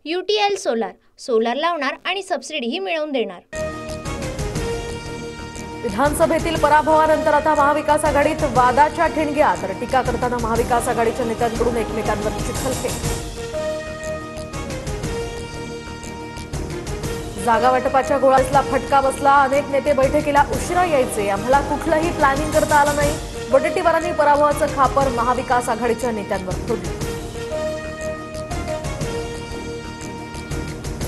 UTL solar लावणार आणि सबसिडीही मिळवून देणार। विधानसभेतील पराभवानंतर आता महाविकास आघाडीत वादाच्या ठिणग्या, तर टीका करताना महाविकास आघाडीच्या नेत्यांकडून एकमेकांवर चिखलफेक। जागा वाटपाच्या घोळाला फटका बसला, अनेक नेते बैठकीला उशिरा यायचे, आम्हाला कुठलंही प्लॅनिंग करता आलं नाही। वडेट्टीवारांनी पराभवाचं खापर महाविकास आघाडीच्या नेत्यांवर फोडलं।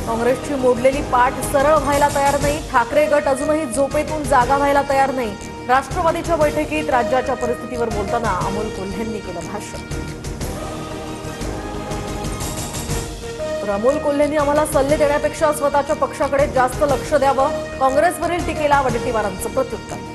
काँग्रेसची मोडलेली पाठ सरळ व्हायला तयार नाही, ठाकरे गट अजूनही झोपेतून जागा व्हायला तयार नाही। राष्ट्रवादीच्या बैठकीत राज्याच्या परिस्थितीवर बोलताना अमोल कोल्हेंनी केलं भाषण। तर अमोल कोल्हेंनी आम्हाला सल्ले देण्यापेक्षा स्वतःच्या पक्षाकडे जास्त लक्ष द्यावं, काँग्रेसवरील टीकेला वडेट्टीवारांचं प्रत्युत्तर।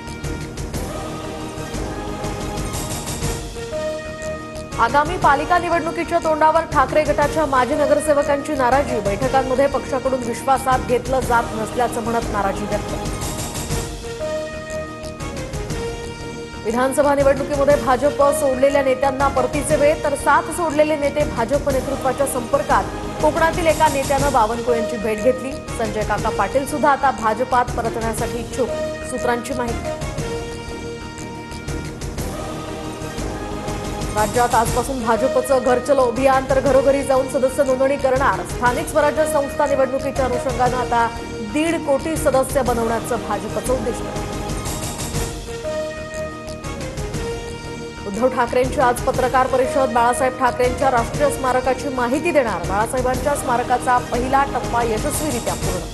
आगामी पालिका निवडणुकीच्या तोंडावर ठाकरे गटाच्या माजी नगरसेवकांची नाराजी, बैठकांमध्ये पक्षाकडून विश्वासात घेतलं जात नसल्याचं म्हणत नाराजी व्यक्त। विधानसभा निवडणुकीमध्ये भाजप सोडलेल्या नेत्यांना परतीचे वेळ, तर साथ सोडलेले नेते भाजप नेतृत्वाच्या संपर्कात। कोकणातील एका नेत्यानं बावनकुळेंची भेट घेतली, संजय काका पाटील सुद्धा आता भाजपात परतण्यासाठी इच्छुक, सूत्रांची माहिती। राज्यात आजपासून भाजपचं घर चलो अभियान, तर घरोघरी जाऊन सदस्य नोंदणी करणार। स्थानिक स्वराज्य संस्था निवडणुकीच्या अनुषंगानं आता 1.5 कोटी सदस्य बनवण्याचं भाजपचं उद्दिष्ट। उद्धव ठाकरेंची आज पत्रकार परिषद, बाळासाहेब ठाकरेंच्या राष्ट्रीय स्मारकाची माहिती देणार। बाळासाहेबांच्या स्मारकाचा पहिला टप्पा यशस्वीरित्या पूर्ण।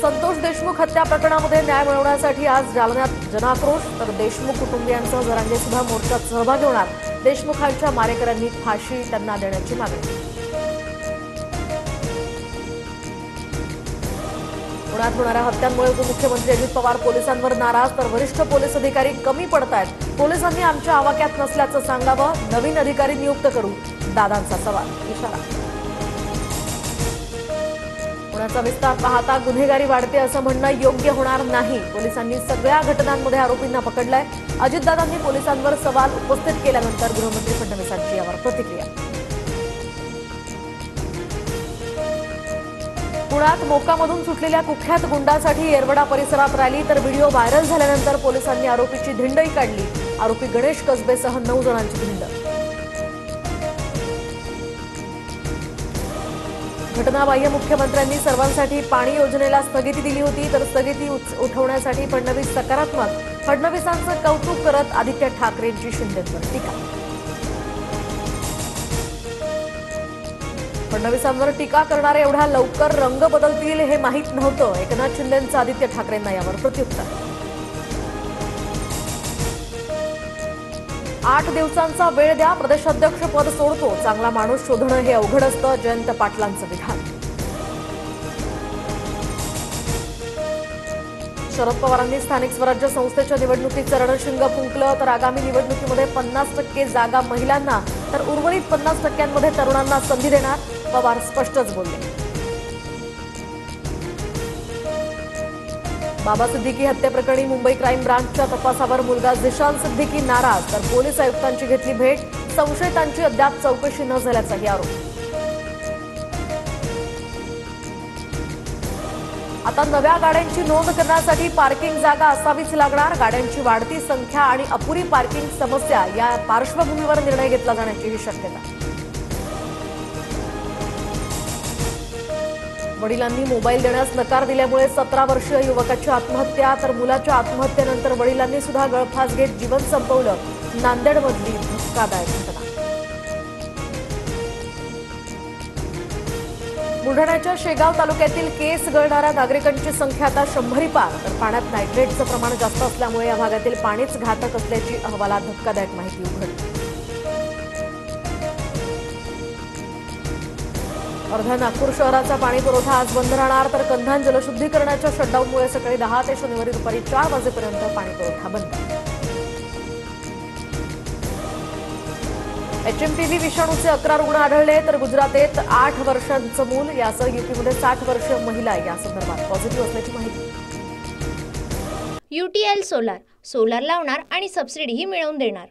संतोष देशमुख हत्या प्रकरणामध्ये न्याय मिळवण्यासाठी आज जालन्यात जनाक्रोश, तर देशमुख कुटुंबियांसह जरांगे सुद्धा मोर्चात सहभागी होणार। देशमुखांच्या मारेकऱ्यांनी फाशी त्यांना देण्याची मागणी। पुण्यात होणाऱ्या हत्यांमुळे उपमुख्यमंत्री अजित पवार पोलिसांवर नाराज, तर वरिष्ठ पोलीस अधिकारी कमी पडतायत, पोलिसांनी आमच्या आवाक्यात नसल्याचं सांगावं, नवीन अधिकारी नियुक्त करू, दादांचा सवाल, इशारा। पुण्याचा विस्तार पाहता गुन्हेगारी वाढते असं म्हणणं योग्य होणार नाही, पोलिसांनी सगळ्या घटनांमध्ये आरोपींना पकडलंय। अजितदादांनी पोलिसांवर सवाल उपस्थित केल्यानंतर गृहमंत्री फडणवीसांची यावर प्रतिक्रिया। पुण्यात मोकामधून सुटलेल्या कुख्यात गुंडासाठी येरवडा परिसरात रॅली, तर व्हिडिओ व्हायरल झाल्यानंतर पोलिसांनी आरोपीची धिंडही काढली। आरोपी गणेश कसबेसह 9 जणांची धिंड। घटनाबाह्य मुख्यमंत्र्यांनी सर्वांसाठी पाणी योजनेला स्थगिती दिली होती, तर स्थगिती उठवण्यासाठी फडणवीस सकारात्मक, फडणवीसांचं कौतुक करत आदित्य ठाकरेंची शिंदेंवर टीका। फडणवीसांवर टीका करणारे एवढ्या लवकर रंग बदलतील हे माहीत नव्हतं, एकनाथ शिंदेंचं आदित्य ठाकरेंना यावर प्रत्युत्तर। 8 दिवसांचा वेळ द्या, प्रदेशाध्यक्ष पद सोडतो, चांगला माणूस शोधणं हे अवघड असतं, जयंत पाटलांचं विधान। शरद पवारांनी स्थानिक स्वराज्य संस्थेच्या निवडणुकीचं रणशिंग फुंकलं, तर आगामी निवडणुकीमध्ये 50% जागा महिलांना, तर उर्वरित 50% तरुणांना संधी देणार, पवार स्पष्टच बोलले। बाबा सिद्दीकी हत्येप्रकरणी मुंबई क्राईम ब्रांचच्या तपासावर मुलगा झिशान सिद्दीकी नाराज, तर पोलीस आयुक्तांची घेतली भेट, संशयितांची अद्याप चौकशी न झाल्याचाही आरोप। आता नव्या गाड्यांची नोंद करण्यासाठी पार्किंग जागा असावीच लागणार, गाड्यांची वाढती संख्या आणि अपुरी पार्किंग समस्या या पार्श्वभूमीवर निर्णय घेतला जाण्याचीही शक्यता। वडिलांनी मोबाईल देण्यास नकार दिल्यामुळे 17 वर्षीय युवकाची आत्महत्या, तर मुलाच्या आत्महत्येनंतर वडिलांनी सुद्धा गळफास घेत जीवन संपवलं, नांदेडमधली धक्कादायक घटना। बुलढाण्याच्या शेगाव तालुक्यातील केस गळणाऱ्या नागरिकांची संख्या आता 100 पार, तर पाण्यात नायट्रेटचं प्रमाण जास्त असल्यामुळे या भागातील पाणीच घातक असल्याची अहवालात धक्कादायक माहिती उघडली। अर्ध्या नागपूर शहराचा पाणी पुरवठा आज बंद राहणार, तर कंधान जलशुद्धीकरणाच्या शटडाऊनमुळे सकाळी 10 ते शनिवारी दुपारी 4 वाजेपर्यंत पाणी पुरवठा बंद। HMPV विषाणूचे 11 रुग्ण आढळले, तर गुजरातेत 8 वर्षांचं मूल यासह यूपीमध्ये 60 वर्षीय महिला या संदर्भात पॉझिटिव्ह असल्याची माहिती। UTL सोलार लावणार आणि सबसिडीही मिळवून देणार।